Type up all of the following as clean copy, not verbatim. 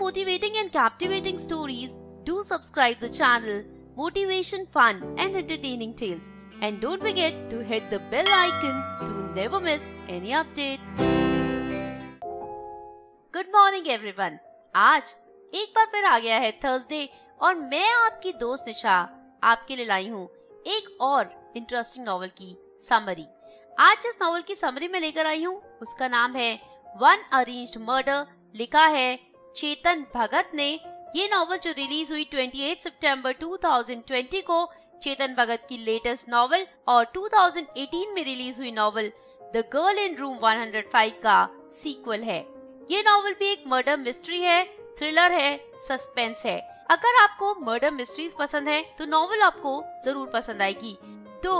motivating and captivating stories, do subscribe the channel Motivation, Fun and Entertaining Tales. And don't forget to hit the bell icon to never miss any update. Good morning everyone. आज एक बार फिर आ गया है Thursday और मैं आपकी दोस्त निशा आपके लिए लाई हूँ एक और इंटरेस्टिंग नॉवल की समरी। आज जिस नॉवल की समरी में लेकर आई हूँ उसका नाम है वन अरेंज्ड मर्डर। लिखा है चेतन भगत ने। ये नॉवल जो रिलीज हुई 28 सितंबर 2020 को चेतन भगत की लेटेस्ट नॉवल और 2018 में रिलीज हुई novel the girl in room 105 का सीक्वल है। ये नॉवल भी एक मर्डर मिस्ट्री है, थ्रिलर है, सस्पेंस है। अगर आपको मर्डर मिस्ट्रीज पसंद है तो नॉवल आपको जरूर पसंद आएगी। तो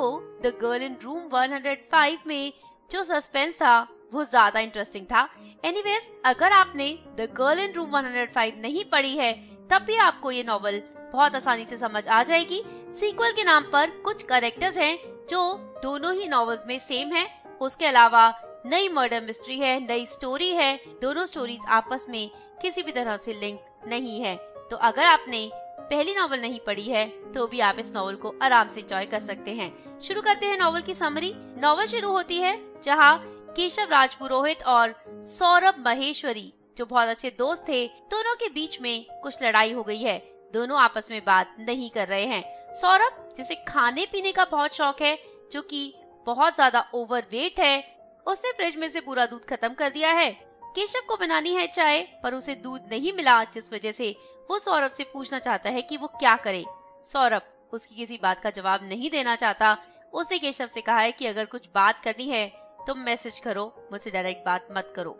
द गर्ल इन रूम 105 में जो सस्पेंस था वो ज्यादा इंटरेस्टिंग था। एनीवेज, अगर आपने द गर्ल इन रूम 105 नहीं पढ़ी है तब भी आपको ये नॉवल बहुत आसानी से समझ आ जाएगी। सीक्वल के नाम पर कुछ कैरेक्टर्स हैं जो दोनों ही नॉवेल्स में सेम हैं। उसके अलावा नई मर्डर मिस्ट्री है, नई स्टोरी है। दोनों स्टोरीज आपस में किसी भी तरह से लिंक नहीं है। तो अगर आपने पहली नॉवल नहीं पढ़ी है तो भी आप इस नॉवल को आराम से एंजॉय कर सकते हैं। शुरू करते हैं नॉवल की समरी। नॉवल शुरू होती है जहाँ केशव राजपुरोहित और सौरभ महेश्वरी जो बहुत अच्छे दोस्त थे, दोनों के बीच में कुछ लड़ाई हो गई है। दोनों आपस में बात नहीं कर रहे हैं। सौरभ जिसे खाने पीने का बहुत शौक है, जो कि बहुत ज्यादा ओवरवेट है, उसने फ्रिज में से पूरा दूध खत्म कर दिया है। केशव को बनानी है चाय पर उसे दूध नहीं मिला, जिस वजह से वो सौरभ से पूछना चाहता है कि वो क्या करे। सौरभ उसकी किसी बात का जवाब नहीं देना चाहता। उसने केशव से कहा है कि अगर कुछ बात करनी है तो मैसेज करो, मुझसे डायरेक्ट बात मत करो।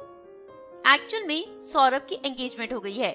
एक्चुअल में सौरभ की एंगेजमेंट हो गई है।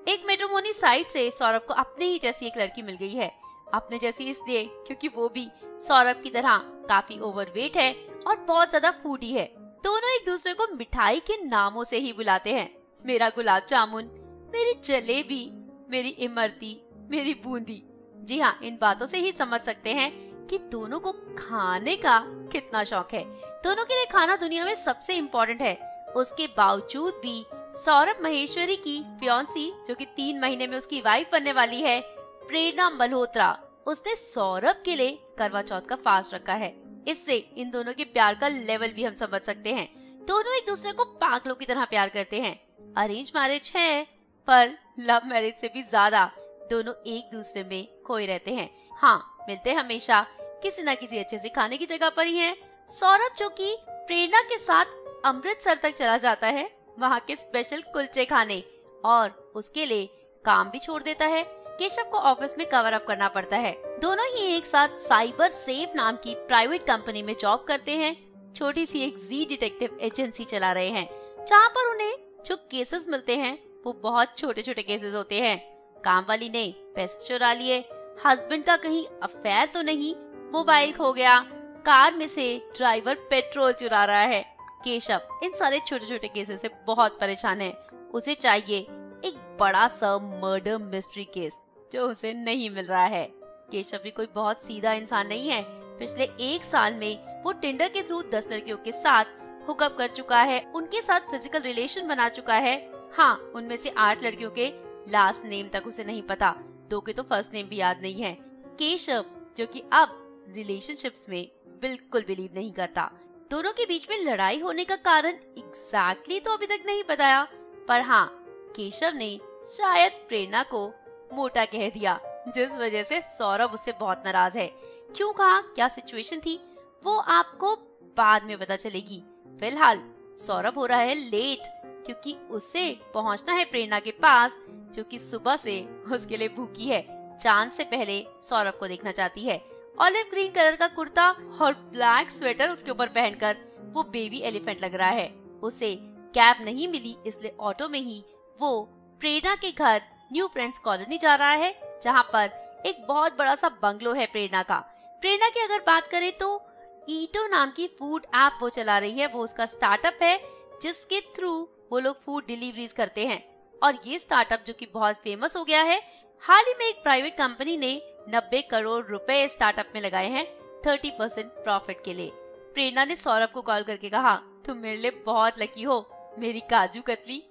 एक मैट्रिमोनी साइट से सौरभ को अपने ही जैसी एक लड़की मिल गई है। अपने जैसी इसलिए क्योंकि वो भी सौरभ की तरह काफी ओवरवेट है और बहुत ज्यादा फूडी है। दोनों एक दूसरे को मिठाई के नामों से ही बुलाते हैं। मेरा गुलाब जामुन, मेरी जलेबी, मेरी इमरती, मेरी बूंदी। जी हाँ, इन बातों से ही समझ सकते हैं कि दोनों को खाने का कितना शौक है। दोनों के लिए खाना दुनिया में सबसे इम्पोर्टेंट है। उसके बावजूद भी सौरभ महेश्वरी की फियांसी, जो कि 3 महीने में उसकी वाइफ बनने वाली है, प्रेरणा मल्होत्रा, उसने सौरभ के लिए करवा चौथ का फास्ट रखा है। इससे इन दोनों के प्यार का लेवल भी हम समझ सकते हैं। दोनों एक दूसरे को पागलों की तरह प्यार करते हैं। अरेंज मैरिज है पर लव मैरिज से भी ज्यादा दोनों एक दूसरे में खोए रहते हैं। हाँ, मिलते हमेशा किसी न किसी अच्छे से खाने की जगह पर ही हैं। सौरभ जो कि प्रेरणा के साथ अमृतसर तक चला जाता है वहाँ के स्पेशल कुलचे खाने, और उसके लिए काम भी छोड़ देता है। केशव को ऑफिस में कवर अप करना पड़ता है। दोनों ही एक साथ साइबर सेफ नाम की प्राइवेट कंपनी में जॉब करते हैं। छोटी सी एक जी डिटेक्टिव एजेंसी चला रहे हैं, जहाँ पर उन्हें जो केसेस मिलते हैं वो बहुत छोटे छोटे केसेस होते हैं। काम वाली ने पैसे चुरा लिए, हस्बैंड का कहीं अफेयर तो नहीं, मोबाइल खो गया, कार में से ड्राइवर पेट्रोल चुरा रहा है। केशव इन सारे छोटे छोटे केसेस से बहुत परेशान है। उसे चाहिए एक बड़ा सा मर्डर मिस्ट्री केस जो उसे नहीं मिल रहा है। केशव भी कोई बहुत सीधा इंसान नहीं है। पिछले 1 साल में वो टिंडर के थ्रू 10 लड़कियों के साथ हुकअप कर चुका है, उनके साथ फिजिकल रिलेशन बना चुका है। हाँ, उनमें से 8 लड़कियों के लास्ट नेम तक उसे नहीं पता, 2 के तो फर्स्ट नेम भी याद नहीं है। केशव जो कि अब रिलेशनशिप्स में बिल्कुल बिलीव नहीं करता। दोनों के बीच में लड़ाई होने का कारण एग्जैक्टली तो अभी तक नहीं बताया, पर हाँ, केशव ने शायद प्रेरणा को मोटा कह दिया, जिस वजह से सौरभ उससे बहुत नाराज है। क्यों कहा, क्या सिचुएशन थी, वो आपको बाद में पता चलेगी। फिलहाल सौरभ हो रहा है लेट क्योंकि उसे पहुंचना है प्रेरणा के पास, जो कि सुबह से उसके लिए भूखी है। चांद से पहले सौरभ को देखना चाहती है। ऑलिव ग्रीन कलर का कुर्ता और ब्लैक स्वेटर उसके ऊपर पहनकर वो बेबी एलिफेंट लग रहा है। उसे कैब नहीं मिली, इसलिए ऑटो में ही वो प्रेरणा के घर न्यू फ्रेंड्स कॉलोनी जा रहा है, जहाँ पर एक बहुत बड़ा सा बंगलो है प्रेरणा का। प्रेरणा की अगर बात करें तो ईटो नाम की फूड ऐप वो चला रही है। वो उसका स्टार्टअप है जिसके थ्रू वो लोग फूड डिलीवरीज करते हैं, और ये स्टार्टअप जो कि बहुत फेमस हो गया है। हाल ही में एक प्राइवेट कंपनी ने 90 करोड़ रुपए स्टार्टअप में लगाए हैं 30% प्रॉफिट के लिए। प्रेरणा ने सौरभ को कॉल करके कहा, तुम मेरे लिए बहुत लकी हो मेरी काजू कतली।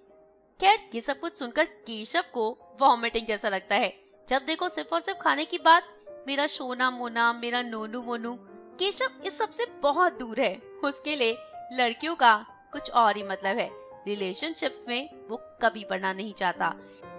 खैर ये सब कुछ सुनकर केशव को वॉमिटिंग जैसा लगता है। जब देखो सिर्फ और सिर्फ खाने की बात, मेरा सोना मोना, मेरा नोनू मोनू। केशव इस सबसे बहुत दूर है। उसके लिए लड़कियों का कुछ और ही मतलब है। रिलेशनशिप्स में वो कभी पढ़ना नहीं चाहता।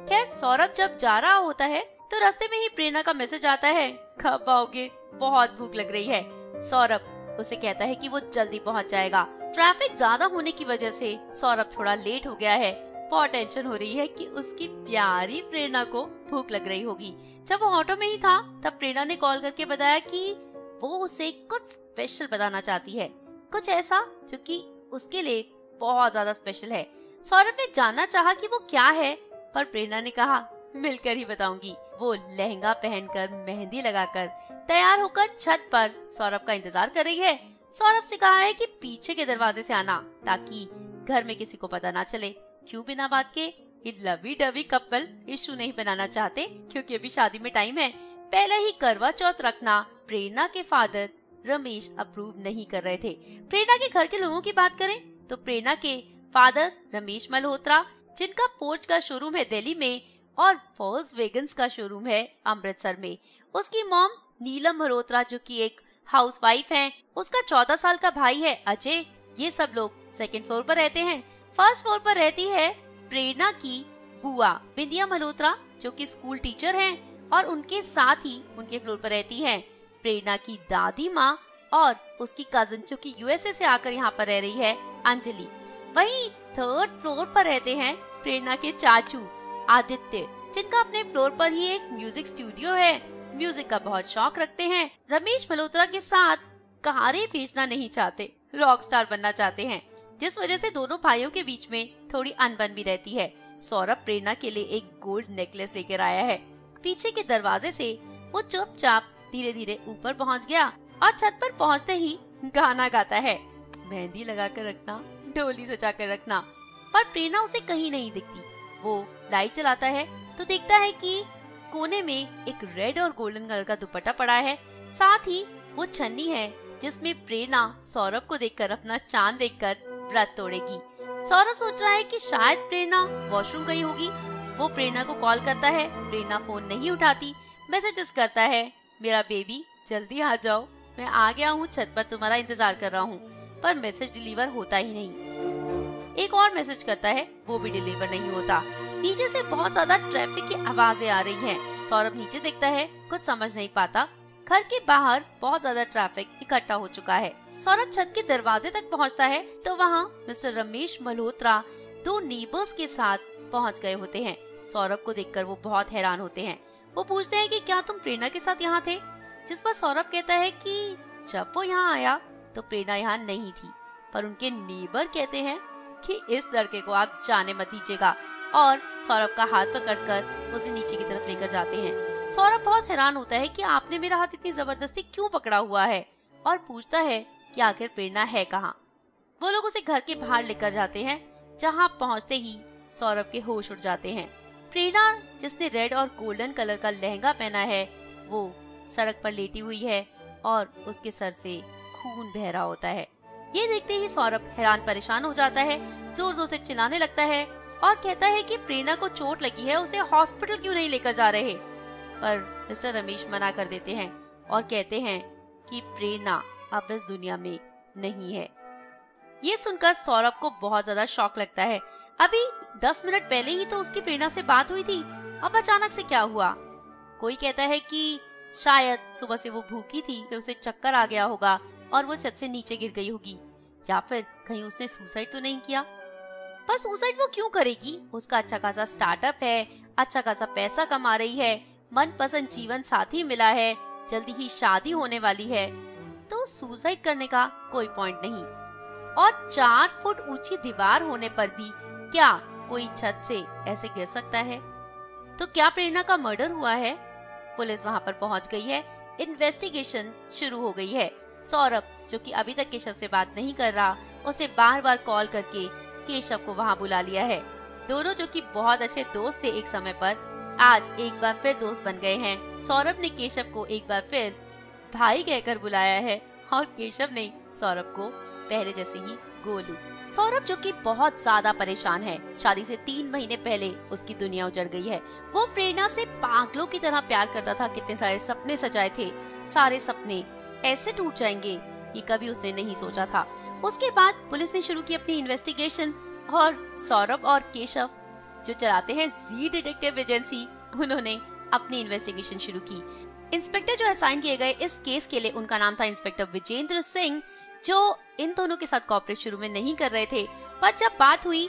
खैर सौरभ जब जा रहा होता है तो रास्ते में ही प्रेरणा का मैसेज आता है, कब आओगे, बहुत भूख लग रही है। सौरभ उसे कहता है कि वो जल्दी पहुंच जाएगा। ट्रैफिक ज्यादा होने की वजह से सौरभ थोड़ा लेट हो गया है। बहुत टेंशन हो रही है कि उसकी प्यारी प्रेरणा को भूख लग रही होगी। जब वो ऑटो में ही था तब प्रेरणा ने कॉल करके बताया कि वो उसे कुछ स्पेशल बताना चाहती है, कुछ ऐसा जो कि उसके लिए बहुत ज्यादा स्पेशल है। सौरभ ने जानना चाहा कि वो क्या है, पर प्रेरणा ने कहा मिलकर ही बताऊंगी। वो लहंगा पहनकर, मेहंदी लगाकर तैयार होकर छत पर सौरभ का इंतजार कर रही है। सौरभ से कहा है कि पीछे के दरवाजे से आना ताकि घर में किसी को पता ना चले। क्यों बिना बात के ये लवी डवी कपल इशू नहीं बनाना चाहते, क्योंकि अभी शादी में टाइम है। पहले ही करवा चौथ रखना प्रेरणा के फादर रमेश अप्रूव नहीं कर रहे थे। प्रेरणा के घर के लोगों की बात करें तो प्रेरणा के फादर रमेश मल्होत्रा, जिनका पोर्च का शोरूम है दिल्ली में और वॉल्क्सवैगन्स का शोरूम है अमृतसर में। उसकी मॉम नीलम मल्होत्रा जो कि एक हाउसवाइफ है, उसका 14 साल का भाई है अजय। ये सब लोग सेकंड फ्लोर पर रहते हैं। फर्स्ट फ्लोर पर रहती है प्रेरणा की बुआ बिंदिया मल्होत्रा जो कि स्कूल टीचर हैं, और उनके साथ ही उनके फ्लोर पर रहती है प्रेरणा की दादी माँ और उसकी कजिन जो कि यूएसए से आकर यहाँ पर रह रही है अंजलि। वहीं थर्ड फ्लोर पर रहते हैं प्रेरणा के चाचू आदित्य, जिनका अपने फ्लोर पर ही एक म्यूजिक स्टूडियो है। म्यूजिक का बहुत शौक रखते हैं। रमेश मल्होत्रा के साथ कारें बेचना नहीं चाहते, रॉक स्टार बनना चाहते हैं, जिस वजह से दोनों भाइयों के बीच में थोड़ी अनबन भी रहती है। सौरभ प्रेरणा के लिए एक गोल्ड नेकलेस लेकर आया है। पीछे के दरवाजे से वो चुपचाप धीरे धीरे ऊपर पहुंच गया और छत पर पहुंचते ही गाना गाता है, मेहंदी लगा कर रखना, डोली सजा कर रखना। पर प्रेरणा उसे कहीं नहीं दिखती। वो लाइट जलाता है तो देखता है कि कोने में एक रेड और गोल्डन कलर का दुपट्टा पड़ा है। साथ ही वो छन्नी है जिसमें प्रेरणा सौरभ को देखकर अपना चांद देखकर व्रत तोड़ेगी। सौरभ सोच रहा है कि शायद प्रेरणा वॉशरूम गई होगी। वो प्रेरणा को कॉल करता है, प्रेरणा फोन नहीं उठाती। मैसेजेस करता है, मेरा बेबी जल्दी आ जाओ, मैं आ गया हूँ, छत पर तुम्हारा इंतजार कर रहा हूँ। पर मैसेज डिलीवर होता ही नहीं। एक और मैसेज करता है, वो भी डिलीवर नहीं होता। नीचे से बहुत ज्यादा ट्रैफिक की आवाजें आ रही हैं। सौरभ नीचे देखता है, कुछ समझ नहीं पाता। घर के बाहर बहुत ज्यादा ट्रैफिक इकट्ठा हो चुका है। सौरभ छत के दरवाजे तक पहुंचता है तो वहां मिस्टर रमेश मल्होत्रा दो नेबर्स के साथ पहुंच गए होते हैं। सौरभ को देखकर वो बहुत हैरान होते हैं। वो पूछते हैं कि क्या तुम प्रेरणा के साथ यहाँ थे, जिस पर सौरभ कहता है कि जब वो यहाँ आया तो प्रेरणा यहाँ नहीं थी, पर उनके नेबर कहते हैं कि इस लड़के को आप जाने मत दीजिएगा, और सौरभ का हाथ पकड़कर उसे नीचे की तरफ लेकर जाते हैं। सौरभ बहुत हैरान होता है कि आपने मेरा हाथ इतनी जबरदस्ती क्यों पकड़ा हुआ है, और पूछता है कि आखिर प्रेरणा है कहाँ। वो लोग उसे घर के बाहर लेकर जाते हैं, जहाँ पहुँचते ही सौरभ के होश उड़ जाते हैं। प्रेरणा, जिसने रेड और गोल्डन कलर का लहंगा पहना है, वो सड़क पर लेटी हुई है और उसके सर से खून बह रहा होता है। ये देखते ही सौरभ हैरान परेशान हो जाता है, जोर जोर से चिल्लाने लगता है और कहता है कि प्रेरणा को चोट लगी है, उसे हॉस्पिटल क्यों नहीं लेकर जा रहे। पर मिस्टर रमेश मना कर देते हैं और कहते हैं कि प्रेरणा अब इस दुनिया में नहीं है। ये सुनकर सौरभ को बहुत ज्यादा शॉक लगता है। अभी 10 मिनट पहले ही तो उसकी प्रेरणा से बात हुई थी, अब अचानक से क्या हुआ। कोई कहता है कि शायद सुबह से वो भूखी थी तो उसे चक्कर आ गया होगा और वो छत से नीचे गिर गई होगी, या फिर कहीं उसने सुसाइड तो नहीं किया। पर सुसाइड वो क्यों करेगी, उसका अच्छा खासा स्टार्टअप है, अच्छा खासा पैसा कमा रही है, मनपसंद जीवन साथी मिला है, जल्दी ही शादी होने वाली है, तो सुसाइड करने का कोई पॉइंट नहीं। और 4 फुट ऊंची दीवार होने पर भी क्या कोई छत से ऐसे गिर सकता है। तो क्या प्रेरणा का मर्डर हुआ है? पुलिस वहां पर पहुंच गई है, इन्वेस्टिगेशन शुरू हो गई है। सौरभ, जो कि अभी तक केशव से बात नहीं कर रहा, उसे बार बार कॉल करके केशव को वहां बुला लिया है। दोनों, जो कि बहुत अच्छे दोस्त थे एक समय पर, आज एक बार फिर दोस्त बन गए हैं। सौरभ ने केशव को एक बार फिर भाई कहकर बुलाया है और केशव ने सौरभ को पहले जैसे ही गोलू। सौरभ जो कि बहुत ज्यादा परेशान है, शादी से 3 महीने पहले उसकी दुनिया उजड़ गई है। वो प्रेरणा से पागलों की तरह प्यार करता था, कितने सारे सपने सजाए थे, सारे सपने ऐसे टूट जाएंगे ये कभी उसने नहीं सोचा था। उसके बाद पुलिस ने शुरू की अपनी इन्वेस्टिगेशन और सौरभ और केशव जो चलाते हैं जी डिटेक्टिव एजेंसी, उन्होंने अपनी इन्वेस्टिगेशन शुरू की। इंस्पेक्टर जो असाइन किए गए इस केस के लिए, उनका नाम था इंस्पेक्टर विजेंद्र सिंह, जो इन दोनों के साथ कॉपरेट शुरू में नहीं कर रहे थे। पर जब बात हुई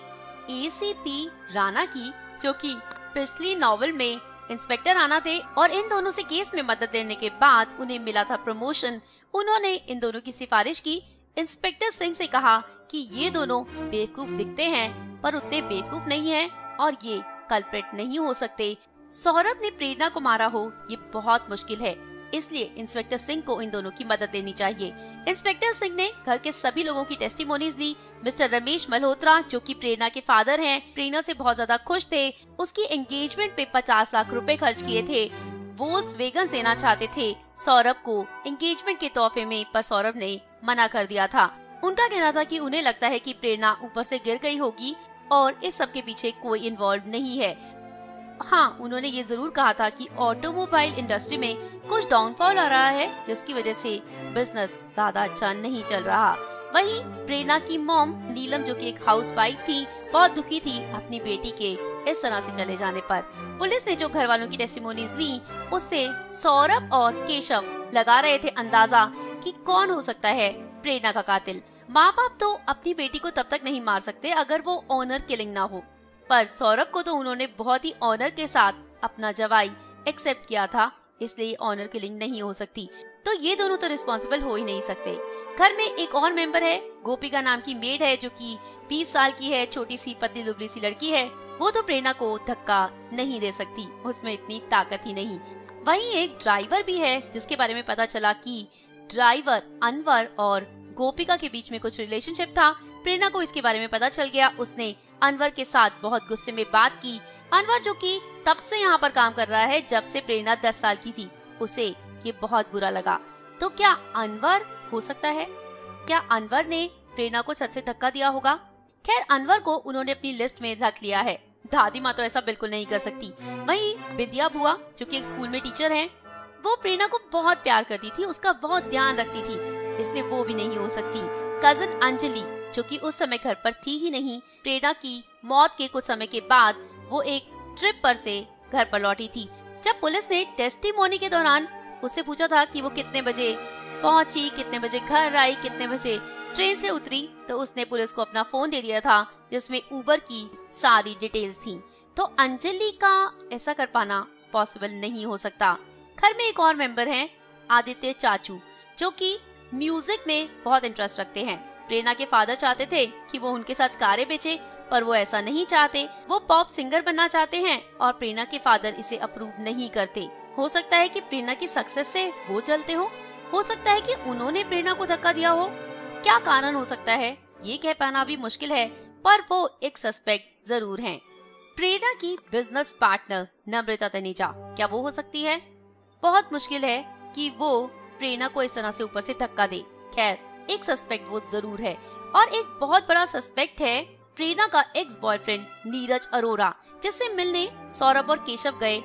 एसीपी राणा की, जो कि पिछली नॉवेल में इंस्पेक्टर राणा थे और इन दोनों से केस में मदद लेने के बाद उन्हें मिला था प्रमोशन, उन्होंने इन दोनों की सिफारिश की। इंस्पेक्टर सिंह से कहा कि ये दोनों बेवकूफ दिखते हैं पर उतने बेवकूफ नहीं हैं और ये कल्प्रिट नहीं हो सकते। सौरभ ने प्रेरणा को मारा हो ये बहुत मुश्किल है, इसलिए इंस्पेक्टर सिंह को इन दोनों की मदद लेनी चाहिए। इंस्पेक्टर सिंह ने घर के सभी लोगों की टेस्टिमोनीज ली। मिस्टर रमेश मल्होत्रा जो कि प्रेरणा के फादर हैं, प्रेरणा से बहुत ज्यादा खुश थे। उसकी एंगेजमेंट पे 50 लाख रुपए खर्च किए थे। वोल्क्सवैगन देना चाहते थे सौरभ को एंगेजमेंट के तोहफे में, पर सौरभ ने मना कर दिया था। उनका कहना था कि उन्हें लगता है कि प्रेरणा ऊपर से गिर गई होगी और इस सब के पीछे कोई इन्वॉल्व नहीं है। हाँ, उन्होंने ये जरूर कहा था कि ऑटोमोबाइल इंडस्ट्री में कुछ डाउनफॉल आ रहा है जिसकी वजह से बिजनेस ज्यादा अच्छा नहीं चल रहा। वहीं प्रेरणा की मॉम नीलम जो कि एक हाउसवाइफ थी, बहुत दुखी थी अपनी बेटी के इस तरह से चले जाने पर। पुलिस ने जो घर वालों की टेस्टिमोनीज ली उससे सौरभ और केशव लगा रहे थे अंदाजा कि कौन हो सकता है प्रेरणा का कातिल। माँ बाप तो अपनी बेटी को तब तक नहीं मार सकते अगर वो ऑनर किलिंग ना हो, पर सौरभ को तो उन्होंने बहुत ही ऑनर के साथ अपना जवाई एक्सेप्ट किया था, इसलिए ऑनर किलिंग नहीं हो सकती। तो ये दोनों तो रिस्पॉन्सिबल हो ही नहीं सकते। घर में एक और मेंबर है, गोपिका नाम की मेड है जो कि 20 साल की है, छोटी सी पतली दुबली सी लड़की है। वो तो प्रेरणा को धक्का नहीं दे सकती, उसमें इतनी ताकत ही नहीं। वहीं एक ड्राइवर भी है जिसके बारे में पता चला कि ड्राइवर अनवर और गोपिका के बीच में कुछ रिलेशनशिप था। प्रेरणा को इसके बारे में पता चल गया। उसने अनवर के साथ बहुत गुस्से में बात की। अनवर जो कि तब से यहाँ पर काम कर रहा है जब से प्रेरणा 10 साल की थी, उसे ये बहुत बुरा लगा। तो क्या अनवर हो सकता है? क्या अनवर ने प्रेरणा को छत से धक्का दिया होगा? खैर, अनवर को उन्होंने अपनी लिस्ट में रख लिया है। दादी माँ तो ऐसा बिल्कुल नहीं कर सकती। वहीं विद्या बुआ जो कि एक स्कूल में टीचर हैं, वो प्रेरणा को बहुत प्यार करती थी, उसका बहुत ध्यान रखती थी, इसलिए वो भी नहीं हो सकती। कजन अंजलि जो कि उस समय घर पर थी ही नहीं, प्रेरणा की मौत के कुछ समय के बाद वो एक ट्रिप पर से घर पर लौटी थी। जब पुलिस ने टेस्टिमोनी के दौरान उससे पूछा था कि वो कितने बजे पहुंची, कितने बजे घर आई, कितने बजे ट्रेन से उतरी, तो उसने पुलिस को अपना फोन दे दिया था जिसमें उबर की सारी डिटेल्स थी। तो अंजलि का ऐसा कर पाना पॉसिबल नहीं हो सकता। घर में एक और मेंबर हैं, आदित्य चाचू, जो कि म्यूजिक में बहुत इंटरेस्ट रखते हैं। प्रेरणा के फादर चाहते थे कि वो उनके साथ कारें बेचे, पर वो ऐसा नहीं चाहते। वो पॉप सिंगर बनना चाहते हैं और प्रेरणा के फादर इसे अप्रूव नहीं करते। हो सकता है कि प्रेरणा की सक्सेस से वो जलते हो सकता है कि उन्होंने प्रेरणा को धक्का दिया हो। क्या कारण हो सकता है ये कह पाना भी मुश्किल है, पर वो एक सस्पेक्ट जरूर हैं। प्रेरणा की बिजनेस पार्टनर नम्रता तनेजा, क्या वो हो सकती है? बहुत मुश्किल है कि वो प्रेरणा को इस तरह से ऊपर से धक्का दे। खैर, एक सस्पेक्ट वो जरूर है। और एक बहुत बड़ा सस्पेक्ट है प्रेरणा का एक्स बॉयफ्रेंड नीरज अरोरा, जिससे मिलने सौरभ और केशव गए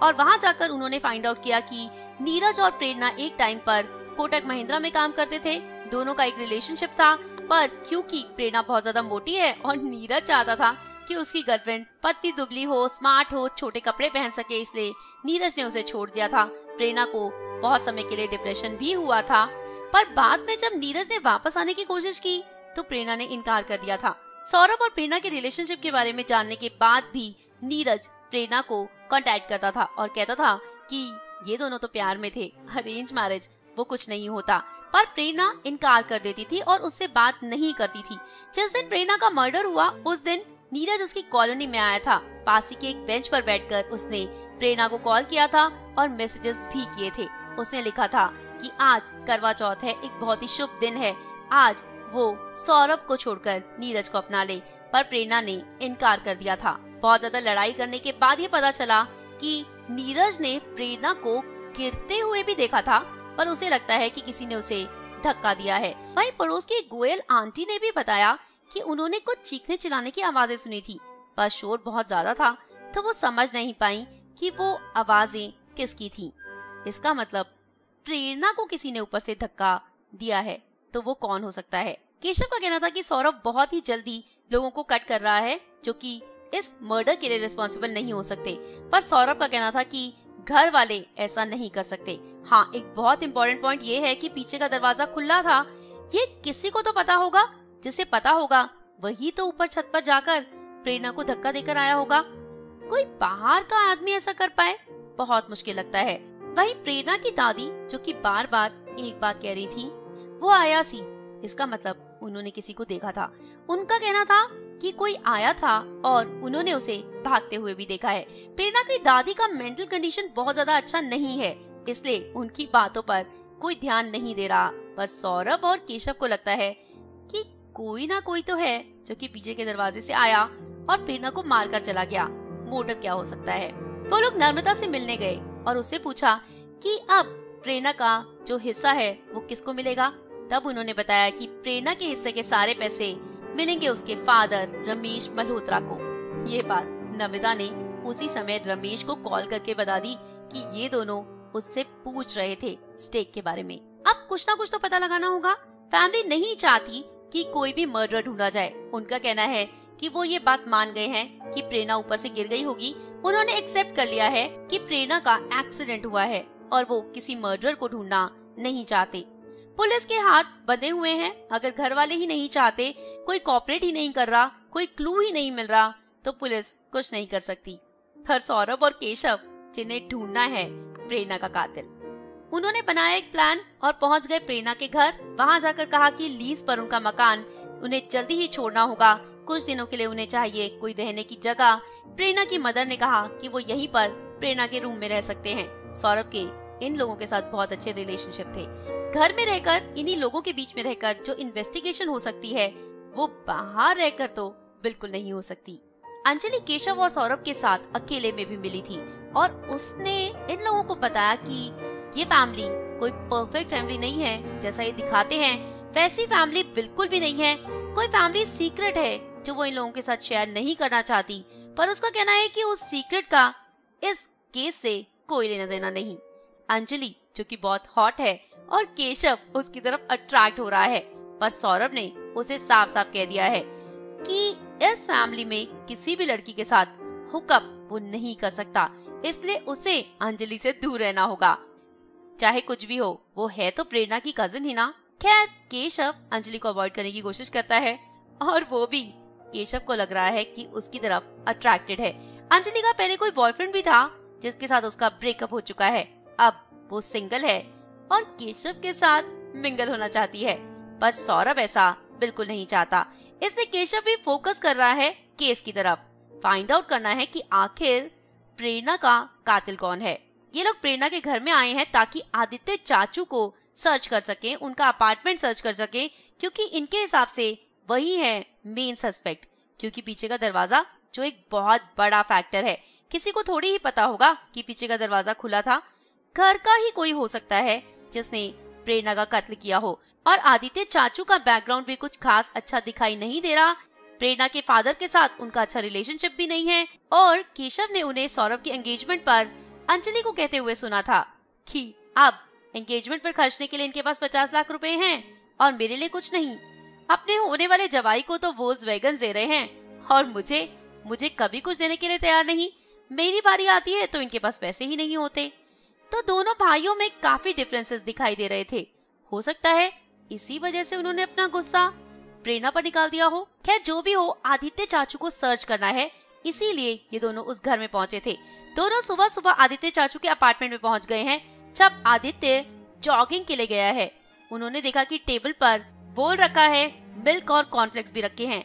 और वहां जाकर उन्होंने फाइंड आउट किया कि नीरज और प्रेरणा एक टाइम पर कोटक महिंद्रा में काम करते थे। दोनों का एक रिलेशनशिप था, पर क्योंकि प्रेरणा बहुत ज्यादा मोटी है और नीरज चाहता था कि उसकी गर्लफ्रेंड पतली दुबली हो, स्मार्ट हो, छोटे कपड़े पहन सके, इसलिए नीरज ने उसे छोड़ दिया था। प्रेरणा को बहुत समय के लिए डिप्रेशन भी हुआ था, पर बाद में जब नीरज ने वापस आने की कोशिश की तो प्रेरणा ने इनकार कर दिया था। सौरभ और प्रेरणा के रिलेशनशिप के बारे में जानने के बाद भी नीरज प्रेरणा को कांटेक्ट करता था और कहता था कि ये दोनों तो प्यार में थे, अरेंज मैरिज, वो कुछ नहीं होता। पर प्रेरणा इनकार कर देती थी और उससे बात नहीं करती थी। जिस दिन प्रेरणा का मर्डर हुआ उस दिन नीरज उसकी कॉलोनी में आया था। पास ही के एक बेंच पर बैठकर उसने प्रेरणा को कॉल किया था और मैसेजेस भी किए थे। उसने लिखा था कि आज करवा चौथ है, एक बहुत ही शुभ दिन है, आज वो सौरभ को छोड़कर नीरज को अपना ले, पर प्रेरणा ने इनकार कर दिया था। बहुत ज्यादा लड़ाई करने के बाद ये पता चला कि नीरज ने प्रेरणा को गिरते हुए भी देखा था, पर उसे लगता है कि किसी ने उसे धक्का दिया है। वहीं पड़ोस की गोयल आंटी ने भी बताया कि उन्होंने कुछ चीखने चिल्लाने की आवाजें सुनी थी, पर शोर बहुत ज्यादा था तो वो समझ नहीं पाई कि वो आवाजें किसकी थी। इसका मतलब प्रेरणा को किसी ने ऊपर से धक्का दिया है, तो वो कौन हो सकता है? केशव का कहना था कि सौरभ बहुत ही जल्दी लोगों को कट कर रहा है जो कि इस मर्डर के लिए रिस्पॉन्सिबल नहीं हो सकते, पर सौरभ का कहना था कि घर वाले ऐसा नहीं कर सकते। हाँ, एक बहुत इंपॉर्टेंट पॉइंट ये है कि पीछे का दरवाजा खुला था। ये किसी को तो पता होगा, जिसे पता होगा वही तो ऊपर छत पर जाकर प्रेरणा को धक्का देकर आया होगा। कोई बाहर का आदमी ऐसा कर पाए, बहुत मुश्किल लगता है। वही प्रेरणा की दादी जो कि बार बार एक बात कह रही थी, वो आया सी, इसका मतलब उन्होंने किसी को देखा था। उनका कहना था कि कोई आया था और उन्होंने उसे भागते हुए भी देखा है। प्रेरणा की दादी का मेंटल कंडीशन बहुत ज्यादा अच्छा नहीं है, इसलिए उनकी बातों पर कोई ध्यान नहीं दे रहा। बस सौरभ और केशव को लगता है कि कोई ना कोई तो है जो कि पीछे के दरवाजे से आया और प्रेरणा को मारकर चला गया। मोटिव क्या हो सकता है? वो लोग नर्मदा से मिलने गए और उससे पूछा कि अब प्रेरणा का जो हिस्सा है वो किसको मिलेगा। तब उन्होंने बताया कि प्रेरणा के हिस्से के सारे पैसे मिलेंगे उसके फादर रमेश मल्होत्रा को। ये बात नमिता ने उसी समय रमेश को कॉल करके बता दी कि ये दोनों उससे पूछ रहे थे स्टेक के बारे में। अब कुछ ना कुछ तो पता लगाना होगा। फैमिली नहीं चाहती कि कोई भी मर्डर ढूंढा जाए। उनका कहना है कि वो ये बात मान गए हैं कि प्रेरणा ऊपर से गिर गई होगी। उन्होंने एक्सेप्ट कर लिया है कि प्रेरणा का एक्सीडेंट हुआ है और वो किसी मर्डर को ढूंढना नहीं चाहते। पुलिस के हाथ बंधे हुए हैं। अगर घर वाले ही नहीं चाहते, कोई कॉपरेट ही नहीं कर रहा, कोई क्लू ही नहीं मिल रहा, तो पुलिस कुछ नहीं कर सकती। पर सौरभ और केशव, जिन्हें ढूंढना है प्रेरणा का कातिल, उन्होंने बनाया एक प्लान और पहुंच गए प्रेरणा के घर। वहां जाकर कहा कि लीज पर उनका मकान उन्हें जल्दी ही छोड़ना होगा। कुछ दिनों के लिए उन्हें चाहिए कोई रहने की जगह। प्रेरणा की मदर ने कहा कि वो यहीं पर प्रेरणा के रूम में रह सकते हैं। सौरभ के इन लोगों के साथ बहुत अच्छे रिलेशनशिप थे। घर में रहकर, इन्हीं लोगों के बीच में रहकर जो इन्वेस्टिगेशन हो सकती है वो बाहर रहकर तो बिल्कुल नहीं हो सकती। अंजलि केशव और सौरभ के साथ अकेले में भी मिली थी और उसने इन लोगों को बताया कि ये फैमिली कोई परफेक्ट फैमिली नहीं है, जैसा ये दिखाते हैं वैसी फैमिली बिल्कुल भी नहीं है। कोई फैमिली सीक्रेट है जो वो इन लोगों के साथ शेयर नहीं करना चाहती, पर उसका कहना है कि उस सीक्रेट का इस केस से कोई लेना देना नहीं। अंजलि जो कि बहुत हॉट है और केशव उसकी तरफ अट्रैक्ट हो रहा है, पर सौरभ ने उसे साफ साफ कह दिया है कि इस फैमिली में किसी भी लड़की के साथ हुकअप वो नहीं कर सकता, इसलिए उसे अंजलि से दूर रहना होगा। चाहे कुछ भी हो, वो है तो प्रेरणा की कजिन ही ना। खैर, केशव अंजलि को अवॉइड करने की कोशिश करता है और वो भी केशव को लग रहा है कि उसकी तरफ अट्रैक्टेड है। अंजलि का पहले कोई बॉयफ्रेंड भी था जिसके साथ उसका ब्रेकअप हो चुका है। अब वो सिंगल है और केशव के साथ मिंगल होना चाहती है, पर सौरभ ऐसा बिल्कुल नहीं चाहता। इसलिए केशव भी फोकस कर रहा है केस की तरफ। फाइंड आउट करना है कि आखिर प्रेरणा का कातिल कौन है। ये लोग प्रेरणा के घर में आए हैं ताकि आदित्य चाचू को सर्च कर सके, उनका अपार्टमेंट सर्च कर सके, क्योंकि इनके हिसाब से वही है मेन सस्पेक्ट। क्योंकि पीछे का दरवाजा जो एक बहुत बड़ा फैक्टर है, किसी को थोड़ी ही पता होगा कि पीछे का दरवाजा खुला था। घर का ही कोई हो सकता है जिसने प्रेरणा का कत्ल किया हो। और आदित्य चाचू का बैकग्राउंड भी कुछ खास अच्छा दिखाई नहीं दे रहा। प्रेरणा के फादर के साथ उनका अच्छा रिलेशनशिप भी नहीं है और केशव ने उन्हें सौरभ की एंगेजमेंट पर अंजलि को कहते हुए सुना था कि अब एंगेजमेंट पर खर्चने के लिए इनके पास 50 लाख रुपए हैं और मेरे लिए कुछ नहीं। अपने होने वाले जवाई को तो वोल्क्सवैगन दे रहे हैं और मुझे कभी कुछ देने के लिए तैयार नहीं। मेरी बारी आती है तो इनके पास पैसे ही नहीं होते। तो दोनों भाइयों में काफी डिफरेंसेस दिखाई दे रहे थे। हो सकता है इसी वजह से उन्होंने अपना गुस्सा प्रेरणा पर निकाल दिया हो। खैर, जो भी हो, आदित्य चाचू को सर्च करना है, इसीलिए ये दोनों उस घर में पहुंचे थे। दोनों सुबह सुबह आदित्य चाचू के अपार्टमेंट में पहुंच गए हैं। जब आदित्य जॉगिंग के लिए गया है, उन्होंने देखा कि टेबल पर बोल रखा है, मिल्क और कॉर्नफ्लेक्स भी रखे हैं।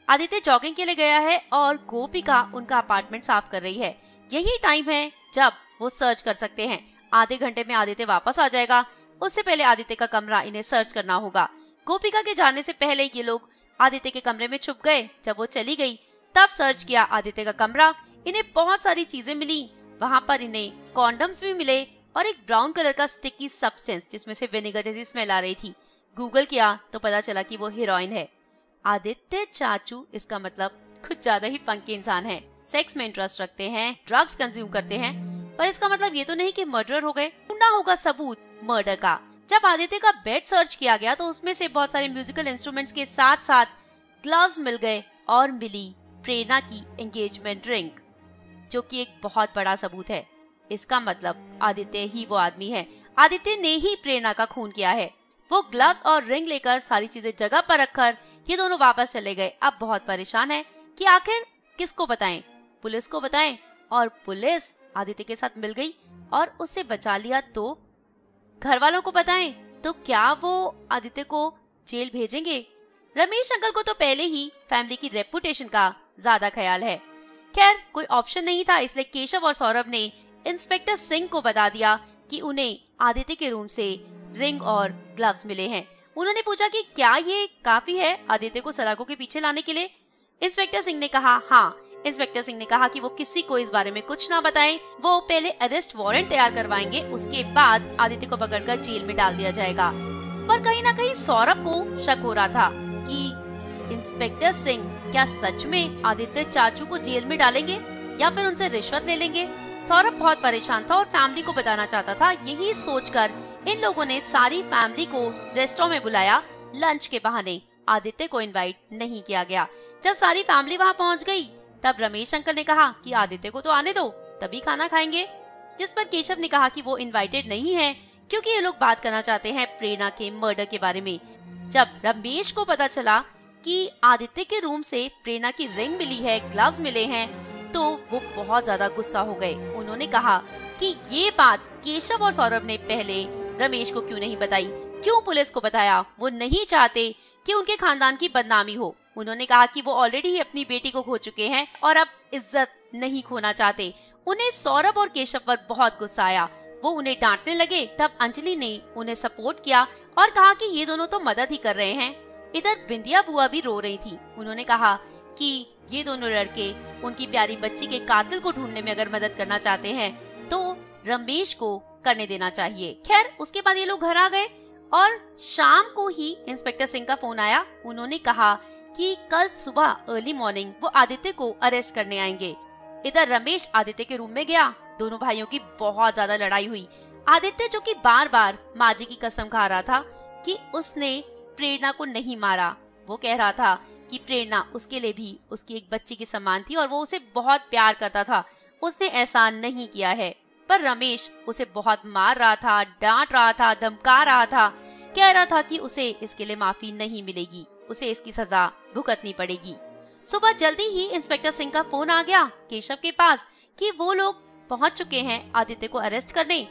आदित्य जॉगिंग के लिए गया है और गोपिका उनका अपार्टमेंट साफ कर रही है। यही टाइम है जब वो सर्च कर सकते हैं। आधे घंटे में आदित्य वापस आ जाएगा, उससे पहले आदित्य का कमरा इन्हें सर्च करना होगा। गोपिका के जाने से पहले ये लोग आदित्य के कमरे में छुप गए। जब वो चली गई तब सर्च किया आदित्य का कमरा। इन्हें बहुत सारी चीजें मिली। वहाँ पर इन्हें कॉन्डम्स भी मिले और एक ब्राउन कलर का स्टिकी सब्सटेंस जिसमें से विनेगर जैसी स्मेल आ रही थी। गूगल किया तो पता चला कि वो हीरोइन है। आदित्य चाचू इसका मतलब कुछ ज्यादा ही फंकी इंसान है, सेक्स में इंटरेस्ट रखते हैं, ड्रग्स कंज्यूम करते हैं, पर इसका मतलब ये तो नहीं कि मर्डर हो गए। ढूंढना होगा सबूत मर्डर का। जब आदित्य का बेड सर्च किया गया तो उसमें से बहुत सारे म्यूजिकल इंस्ट्रूमेंट्स के साथ साथ ग्लव्स मिल गए और मिली प्रेरणा की एंगेजमेंट रिंग, जो कि एक बहुत बड़ा सबूत है। इसका मतलब आदित्य ही वो आदमी है, आदित्य ने ही प्रेरणा का खून किया है। वो ग्लव्स और रिंग लेकर सारी चीजें जगह पर रखकर ये दोनों वापस चले गए। अब बहुत परेशान है कि आखिर किसको बताएं, पुलिस को बताएं, और पुलिस आदित्य के साथ मिल गई और उसे बचा लिया तो घर वालों को बताएं तो क्या वो आदित्य को जेल भेजेंगे? रमेश अंकल को तो पहले ही फैमिली की रेपुटेशन का ज्यादा ख्याल है। खैर कोई ऑप्शन नहीं था, इसलिए केशव और सौरभ ने इंस्पेक्टर सिंह को बता दिया कि उन्हें आदित्य के रूम से रिंग और ग्लव्स मिले हैं। उन्होंने पूछा कि क्या ये काफी है आदित्य को सलाखों के पीछे लाने के लिए? इंस्पेक्टर सिंह ने कहा हाँ। इंस्पेक्टर सिंह ने कहा कि वो किसी को इस बारे में कुछ ना बताएं, वो पहले अरेस्ट वारंट तैयार करवाएंगे, उसके बाद आदित्य को पकड़कर जेल में डाल दिया जाएगा। पर कहीं ना कहीं सौरभ को शक हो रहा था कि इंस्पेक्टर सिंह क्या सच में आदित्य चाचू को जेल में डालेंगे या फिर उनसे रिश्वत ले लेंगे। सौरभ बहुत परेशान था और फैमिली को बताना चाहता था। यही सोचकर इन लोगों ने सारी फैमिली को रेस्टोरेंट में बुलाया लंच के बहाने। आदित्य को इनवाइट नहीं किया गया। जब सारी फैमिली वहां पहुंच गई तब रमेश अंकल ने कहा कि आदित्य को तो आने दो, तभी खाना खाएंगे। जिस पर केशव ने कहा कि वो इनवाइटेड नहीं है क्योंकि ये लोग बात करना चाहते हैं प्रेरणा के मर्डर के बारे में। जब रमेश को पता चला कि आदित्य के रूम से प्रेरणा की रिंग मिली है, ग्लव्स मिले हैं, तो वो बहुत ज्यादा गुस्सा हो गए। उन्होंने कहा कि ये बात केशव और सौरभ ने पहले रमेश को क्यों नहीं बताई, क्यों पुलिस को बताया? वो नहीं चाहते कि उनके खानदान की बदनामी हो। उन्होंने कहा कि वो ऑलरेडी ही अपनी बेटी को खो चुके हैं और अब इज्जत नहीं खोना चाहते। उन्हें सौरभ और केशव पर बहुत गुस्सा आया। वो उन्हें डांटने लगे। तब अंजलि ने उन्हें सपोर्ट किया और कहा कि ये दोनों तो मदद ही कर रहे हैं। इधर बिंदिया बुआ भी रो रही थी। उन्होंने कहा कि ये दोनों लड़के उनकी प्यारी बच्ची के कातिल को ढूंढने में अगर मदद करना चाहते हैं तो रमेश को करने देना चाहिए। खैर उसके बाद ये लोग घर आ गए और शाम को ही इंस्पेक्टर सिंह का फोन आया। उन्होंने कहा कि कल सुबह अर्ली मॉर्निंग वो आदित्य को अरेस्ट करने आएंगे। इधर रमेश आदित्य के रूम में गया। दोनों भाइयों की बहुत ज्यादा लड़ाई हुई। आदित्य जो कि बार बार माँ जी की कसम खा रहा था कि उसने प्रेरणा को नहीं मारा, वो कह रहा था कि प्रेरणा उसके लिए भी उसकी एक बच्ची के समान थी और वो उसे बहुत प्यार करता था, उसने ऐसा नहीं किया है। पर रमेश उसे बहुत मार रहा था, डांट रहा था, धमका रहा था, कह रहा था कि उसे इसके लिए माफी नहीं मिलेगी, उसे इसकी सजा भुगतनी पड़ेगी। सुबह जल्दी ही इंस्पेक्टर सिंह का फोन आ गया केशव के पास कि वो लोग पहुंच चुके हैं आदित्य को अरेस्ट करने।